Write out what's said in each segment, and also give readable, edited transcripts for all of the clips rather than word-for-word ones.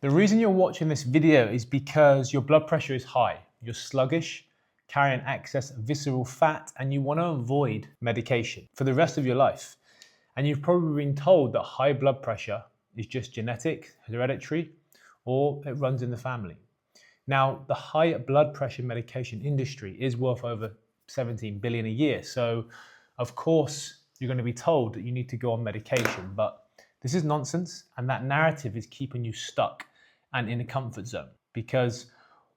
The reason you're watching this video is because your blood pressure is high, you're sluggish, carrying excess visceral fat, and you want to avoid medication for the rest of your life. And you've probably been told that high blood pressure is just genetic, hereditary, or it runs in the family. Now, the high blood pressure medication industry is worth over 17 billion a year. So, of course, you're going to be told that you need to go on medication, but this is nonsense, and that narrative is keeping you stuck and in a comfort zone, because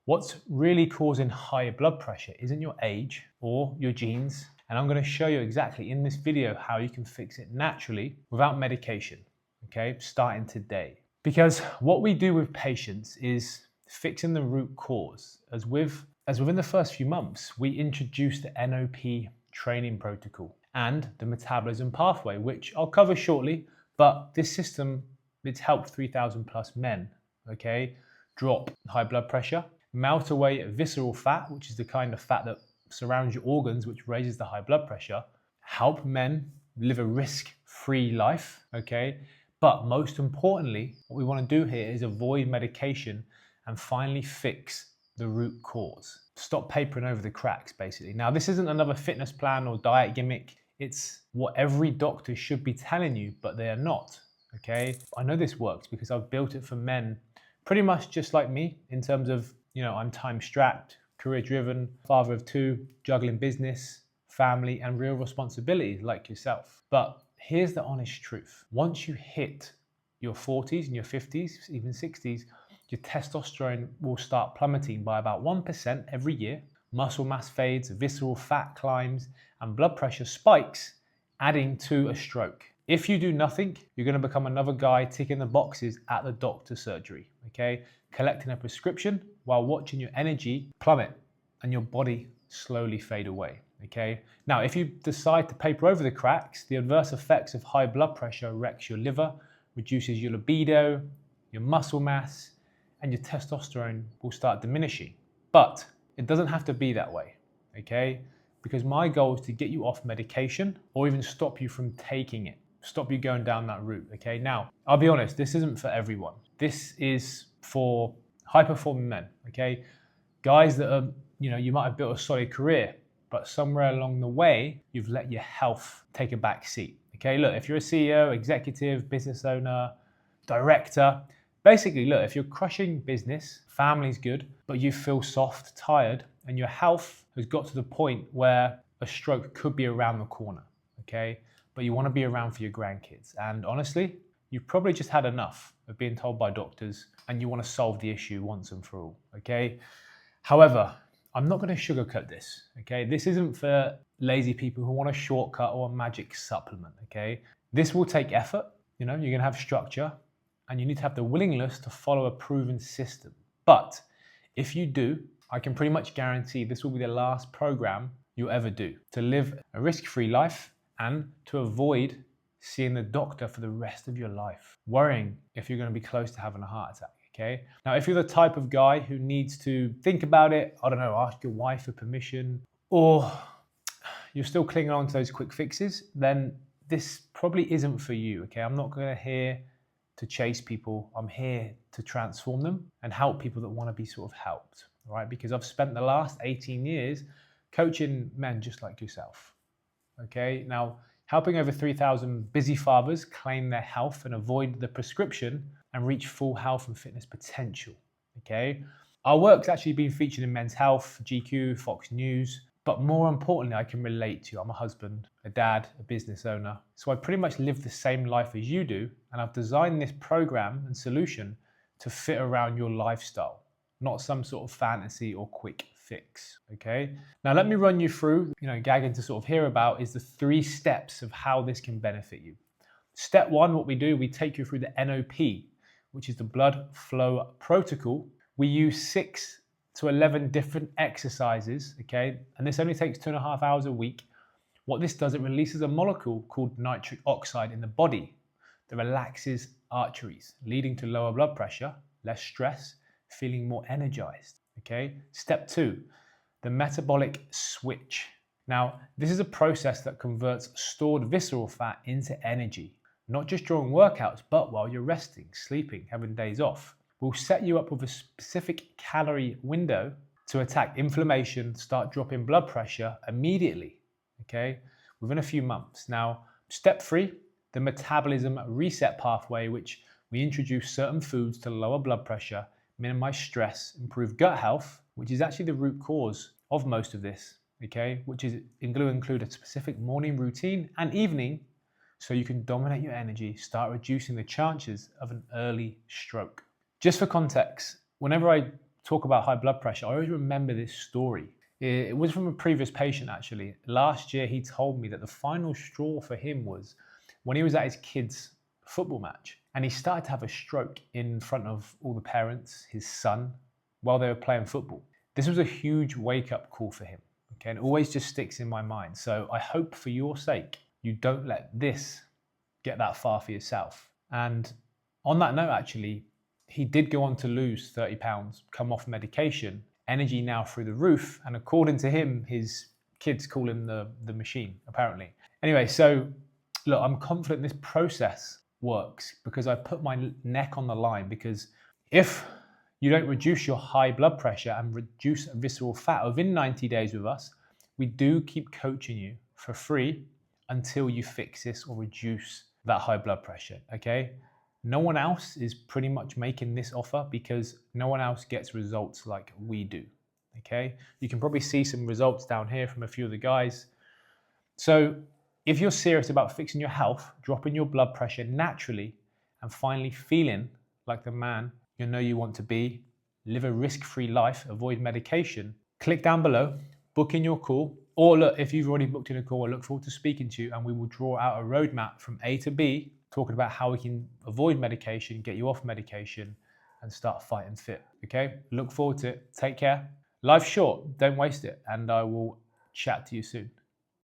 what's really causing higher blood pressure isn't your age or your genes, and I'm going to show you exactly in this video how you can fix it naturally without medication, okay, starting today. Because what we do with patients is fixing the root cause. As within the first few months, we introduced the NOP training protocol and the metabolism pathway, which I'll cover shortly. But this system, it's helped 3,000 plus men, okay, drop high blood pressure, melt away visceral fat, which is the kind of fat that surrounds your organs, which raises the high blood pressure, help men live a risk-free life, okay? But most importantly, what we want to do here is avoid medication and finally fix the root cause. Stop papering over the cracks, basically. Now, this isn't another fitness plan or diet gimmick. It's what every doctor should be telling you, but they are not, okay? I know this works because I've built it for men pretty much just like me in terms of, I'm time-strapped, career-driven, father of two, juggling business, family, and real responsibilities like yourself. But here's the honest truth. Once you hit your 40s and your 50s, even 60s, your testosterone will start plummeting by about 1% every year. Muscle mass fades, visceral fat climbs, and blood pressure spikes, adding to a stroke. If you do nothing, you're going to become another guy ticking the boxes at the doctor's surgery, okay? Collecting a prescription while watching your energy plummet and your body slowly fade away, okay? Now, if you decide to paper over the cracks, the adverse effects of high blood pressure wrecks your liver, reduces your libido, your muscle mass, and your testosterone will start diminishing. But it doesn't have to be that way, okay? Because my goal is to get you off medication or even stop you from taking it, stop you going down that route, okay? Now, I'll be honest, this isn't for everyone. This is for high-performing men, okay? Guys that are, you might have built a solid career, but somewhere along the way, you've let your health take a back seat, okay? Look, if you're a CEO, executive, business owner, director, basically, look, if you're crushing business, family's good, but you feel soft, tired, and your health has got to the point where a stroke could be around the corner, okay? But you want to be around for your grandkids. And honestly, you've probably just had enough of being told by doctors and you want to solve the issue once and for all, okay? However, I'm not going to sugarcoat this, okay? This isn't for lazy people who want a shortcut or a magic supplement, okay? This will take effort, you're going to have structure, and you need to have the willingness to follow a proven system. But if you do, I can pretty much guarantee this will be the last program you'll ever do to live a risk-free life and to avoid seeing the doctor for the rest of your life, worrying if you're going to be close to having a heart attack, okay? Now, if you're the type of guy who needs to think about it, I don't know, ask your wife for permission, or you're still clinging on to those quick fixes, then this probably isn't for you, okay? I'm not going to hear to chase people. I'm here to transform them and help people that want to be sort of helped, right? Because I've spent the last 18 years coaching men just like yourself, okay? Now, helping over 3,000 busy fathers claim their health and avoid the prescription and reach full health and fitness potential, okay? Our work's actually been featured in Men's Health, GQ, Fox News, but more importantly, I can relate to you. I'm a husband, a dad, a business owner. So I pretty much live the same life as you do, and I've designed this program and solution to fit around your lifestyle, not some sort of fantasy or quick fix, okay? Now let me run you through, gagging to sort of hear about is the 3 steps of how this can benefit you. Step 1, what we do, we take you through the NOP, which is the blood flow protocol. We use 6 to 11 different exercises, okay? And this only takes 2.5 hours a week. What this does, it releases a molecule called nitric oxide in the body that relaxes arteries, leading to lower blood pressure, less stress, feeling more energized, okay? Step 2, the metabolic switch. Now, this is a process that converts stored visceral fat into energy, not just during workouts, but while you're resting, sleeping, having days off. will set you up with a specific calorie window to attack inflammation, start dropping blood pressure immediately, okay, within a few months. Now, step 3, the metabolism reset pathway, which we introduce certain foods to lower blood pressure, minimize stress, improve gut health, which is actually the root cause of most of this, okay, which is include a specific morning routine and evening so you can dominate your energy, start reducing the chances of an early stroke. Just for context, whenever I talk about high blood pressure, I always remember this story. It was from a previous patient actually. Last year he told me that the final straw for him was when he was at his kid's football match and he started to have a stroke in front of all the parents, his son, while they were playing football. This was a huge wake-up call for him, okay, and it always just sticks in my mind. So I hope for your sake, you don't let this get that far for yourself. And on that note, actually, he did go on to lose 30 pounds, come off medication, energy now through the roof. And according to him, his kids call him the machine, apparently. Anyway, so look, I'm confident this process works because I put my neck on the line, because if you don't reduce your high blood pressure and reduce visceral fat within 90 days with us, we do keep coaching you for free until you fix this or reduce that high blood pressure, okay? No one else is pretty much making this offer because no one else gets results like we do, okay? You can probably see some results down here from a few of the guys. So if you're serious about fixing your health, dropping your blood pressure naturally, and finally feeling like the man you know you want to be, live a risk-free life, avoid medication, click down below, book in your call, or look, if you've already booked in a call, I look forward to speaking to you and we will draw out a roadmap from A to B, talking about how we can avoid medication, get you off medication and start fighting fit, okay? Look forward to it. Take care. Life's short, don't waste it, and I will chat to you soon.